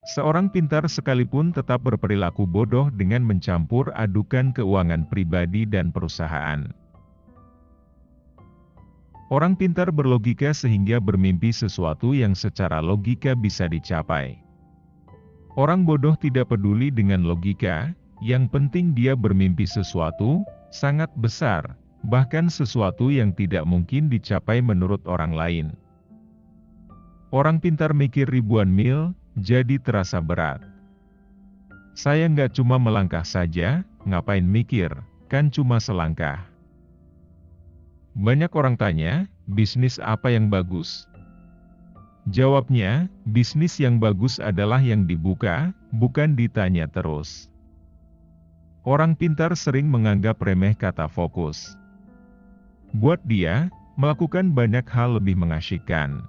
Seorang pintar sekalipun tetap berperilaku bodoh dengan mencampur adukan keuangan pribadi dan perusahaan. Orang pintar berlogika sehingga bermimpi sesuatu yang secara logika bisa dicapai. Orang bodoh tidak peduli dengan logika, yang penting dia bermimpi sesuatu sangat besar, bahkan sesuatu yang tidak mungkin dicapai menurut orang lain. Orang pintar mikir ribuan mil, jadi terasa berat. Saya nggak cuma melangkah saja, ngapain mikir, kan cuma selangkah. Banyak orang tanya, bisnis apa yang bagus? Jawabnya, bisnis yang bagus adalah yang dibuka, bukan ditanya terus. Orang pintar sering menganggap remeh kata fokus. Buat dia, melakukan banyak hal lebih mengasyikkan.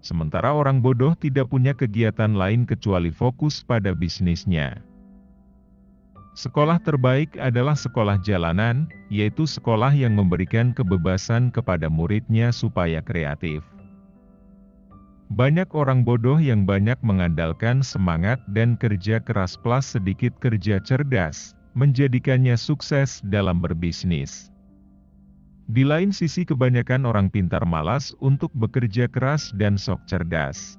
Sementara orang bodoh tidak punya kegiatan lain kecuali fokus pada bisnisnya. Sekolah terbaik adalah sekolah jalanan, yaitu sekolah yang memberikan kebebasan kepada muridnya supaya kreatif. Banyak orang bodoh yang banyak mengandalkan semangat dan kerja keras plus sedikit kerja cerdas, menjadikannya sukses dalam berbisnis. Di lain sisi kebanyakan orang pintar malas untuk bekerja keras dan sok cerdas.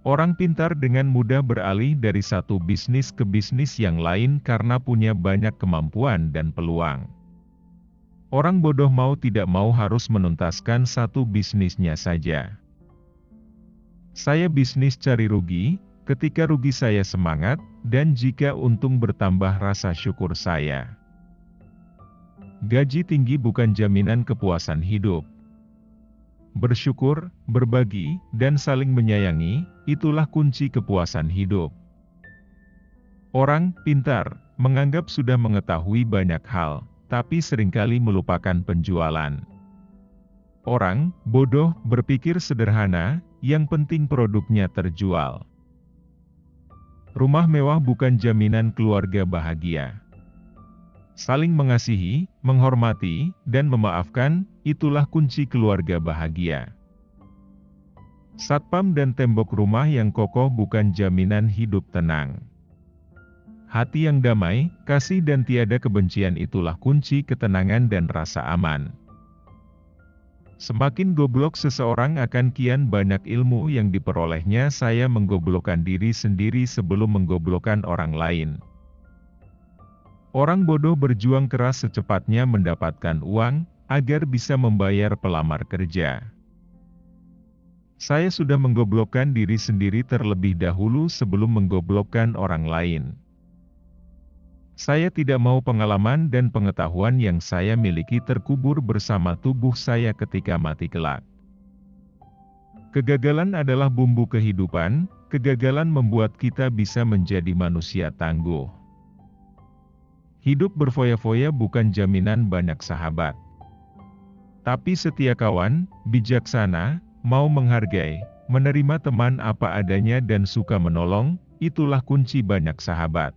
Orang pintar dengan mudah beralih dari satu bisnis ke bisnis yang lain karena punya banyak kemampuan dan peluang. Orang bodoh mau tidak mau harus menuntaskan satu bisnisnya saja. Saya bisnis cari rugi, ketika rugi saya semangat, dan jika untung bertambah rasa syukur saya. Gaji tinggi bukan jaminan kepuasan hidup. Bersyukur, berbagi, dan saling menyayangi, itulah kunci kepuasan hidup. Orang pintar menganggap sudah mengetahui banyak hal, tapi seringkali melupakan penjualan. Orang bodoh berpikir sederhana, yang penting produknya terjual. Rumah mewah bukan jaminan keluarga bahagia. Saling mengasihi, menghormati, dan memaafkan, itulah kunci keluarga bahagia. Satpam dan tembok rumah yang kokoh bukan jaminan hidup tenang. Hati yang damai, kasih dan tiada kebencian itulah kunci ketenangan dan rasa aman. Semakin goblok seseorang akan kian banyak ilmu yang diperolehnya. Saya menggoblokkan diri sendiri sebelum menggoblokkan orang lain. Orang bodoh berjuang keras secepatnya mendapatkan uang, agar bisa membayar pelamar kerja. Saya sudah menggoblokkan diri sendiri terlebih dahulu sebelum menggoblokkan orang lain. Saya tidak mau pengalaman dan pengetahuan yang saya miliki terkubur bersama tubuh saya ketika mati kelak. Kegagalan adalah bumbu kehidupan, kegagalan membuat kita bisa menjadi manusia tangguh. Hidup berfoya-foya bukan jaminan banyak sahabat. Tapi setia kawan, bijaksana, mau menghargai, menerima teman apa adanya dan suka menolong, itulah kunci banyak sahabat.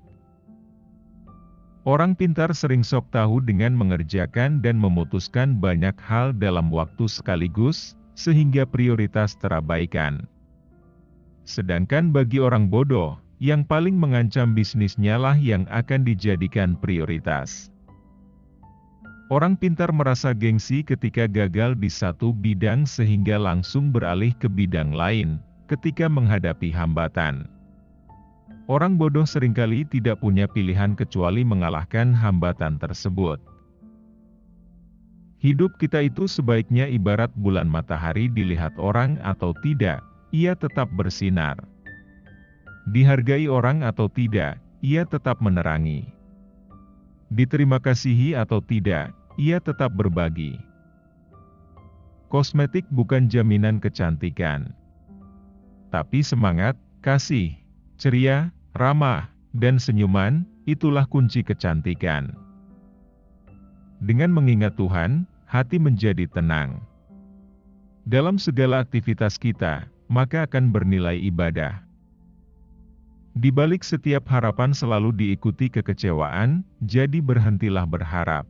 Orang pintar sering sok tahu dengan mengerjakan dan memutuskan banyak hal dalam waktu sekaligus, sehingga prioritas terabaikan. Sedangkan bagi orang bodoh, yang paling mengancam bisnisnya lah yang akan dijadikan prioritas. Orang pintar merasa gengsi ketika gagal di satu bidang sehingga langsung beralih ke bidang lain, ketika menghadapi hambatan. Orang bodoh seringkali tidak punya pilihan kecuali mengalahkan hambatan tersebut. Hidup kita itu sebaiknya ibarat bulan matahari dilihat orang atau tidak, ia tetap bersinar. Dihargai orang atau tidak, ia tetap menerangi. Diterima kasihi atau tidak, ia tetap berbagi. Kosmetik bukan jaminan kecantikan. Tapi semangat, kasih, ceria, ramah, dan senyuman, itulah kunci kecantikan. Dengan mengingat Tuhan, hati menjadi tenang. Dalam segala aktivitas kita, maka akan bernilai ibadah. Di balik setiap harapan selalu diikuti kekecewaan, jadi berhentilah berharap.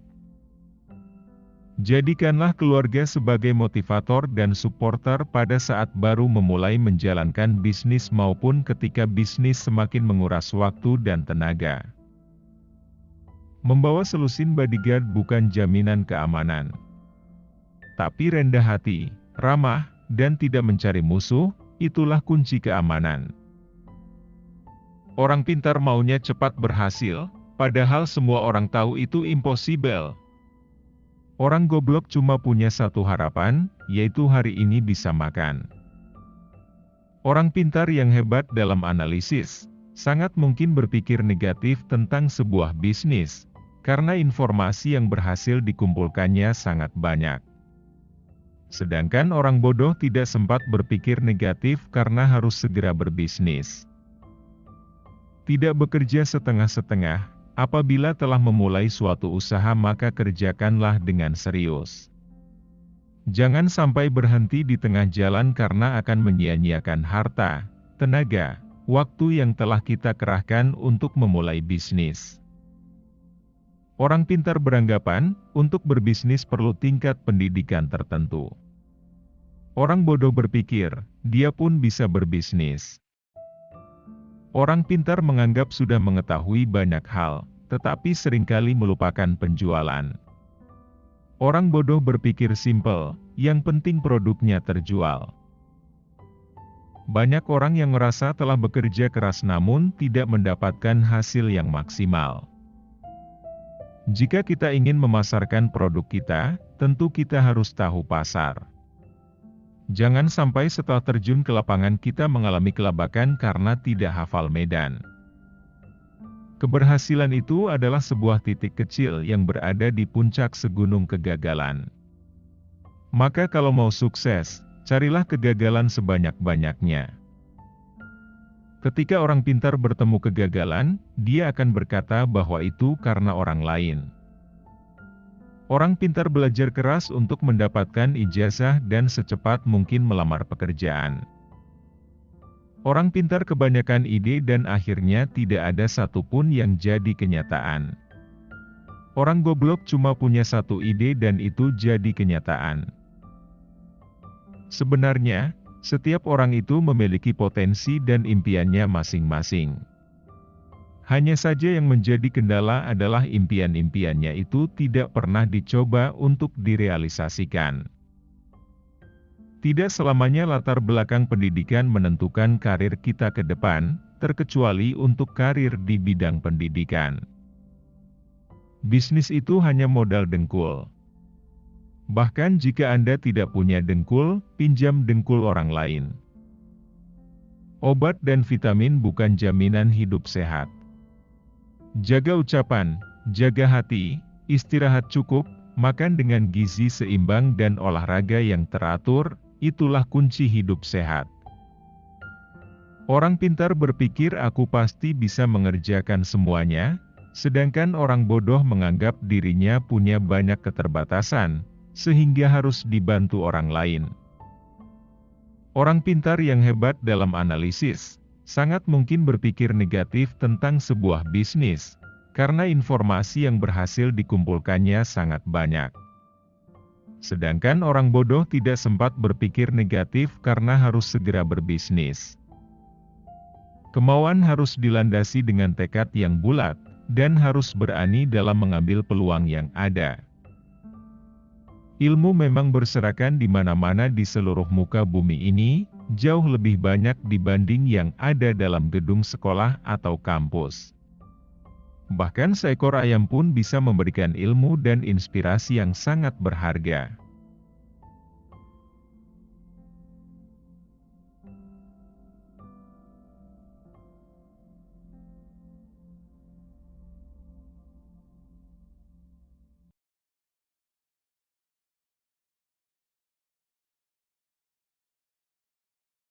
Jadikanlah keluarga sebagai motivator dan supporter pada saat baru memulai menjalankan bisnis maupun ketika bisnis semakin menguras waktu dan tenaga. Membawa selusin bodyguard bukan jaminan keamanan. Tapi rendah hati, ramah, dan tidak mencari musuh, itulah kunci keamanan. Orang pintar maunya cepat berhasil, padahal semua orang tahu itu impossible. Orang goblok cuma punya satu harapan, yaitu hari ini bisa makan. Orang pintar yang hebat dalam analisis, sangat mungkin berpikir negatif tentang sebuah bisnis, karena informasi yang berhasil dikumpulkannya sangat banyak. Sedangkan orang bodoh tidak sempat berpikir negatif karena harus segera berbisnis. Tidak bekerja setengah-setengah. Apabila telah memulai suatu usaha maka kerjakanlah dengan serius. Jangan sampai berhenti di tengah jalan karena akan menyia-nyiakan harta, tenaga, waktu yang telah kita kerahkan untuk memulai bisnis. Orang pintar beranggapan, untuk berbisnis perlu tingkat pendidikan tertentu. Orang bodoh berpikir, dia pun bisa berbisnis. Orang pintar menganggap sudah mengetahui banyak hal, tetapi seringkali melupakan penjualan. Orang bodoh berpikir simpel, yang penting produknya terjual. Banyak orang yang merasa telah bekerja keras namun tidak mendapatkan hasil yang maksimal. Jika kita ingin memasarkan produk kita, tentu kita harus tahu pasar. Jangan sampai setelah terjun ke lapangan kita mengalami kelabakan karena tidak hafal medan. Keberhasilan itu adalah sebuah titik kecil yang berada di puncak segunung kegagalan. Maka kalau mau sukses, carilah kegagalan sebanyak-banyaknya. Ketika orang pintar bertemu kegagalan, dia akan berkata bahwa itu karena orang lain. Orang pintar belajar keras untuk mendapatkan ijazah dan secepat mungkin melamar pekerjaan. Orang pintar kebanyakan ide dan akhirnya tidak ada satupun yang jadi kenyataan. Orang goblok cuma punya satu ide dan itu jadi kenyataan. Sebenarnya, setiap orang itu memiliki potensi dan impiannya masing-masing. Hanya saja yang menjadi kendala adalah impian-impiannya itu tidak pernah dicoba untuk direalisasikan. Tidak selamanya latar belakang pendidikan menentukan karir kita ke depan, terkecuali untuk karir di bidang pendidikan. Bisnis itu hanya modal dengkul. Bahkan jika Anda tidak punya dengkul, pinjam dengkul orang lain. Obat dan vitamin bukan jaminan hidup sehat. Jaga ucapan, jaga hati, istirahat cukup, makan dengan gizi seimbang dan olahraga yang teratur, itulah kunci hidup sehat. Orang pintar berpikir aku pasti bisa mengerjakan semuanya, sedangkan orang bodoh menganggap dirinya punya banyak keterbatasan, sehingga harus dibantu orang lain. Orang pintar yang hebat dalam analisis, sangat mungkin berpikir negatif tentang sebuah bisnis, karena informasi yang berhasil dikumpulkannya sangat banyak. Sedangkan orang bodoh tidak sempat berpikir negatif karena harus segera berbisnis. Kemauan harus dilandasi dengan tekad yang bulat, dan harus berani dalam mengambil peluang yang ada. Ilmu memang berserakan di mana-mana di seluruh muka bumi ini, jauh lebih banyak dibanding yang ada dalam gedung sekolah atau kampus. Bahkan seekor ayam pun bisa memberikan ilmu dan inspirasi yang sangat berharga.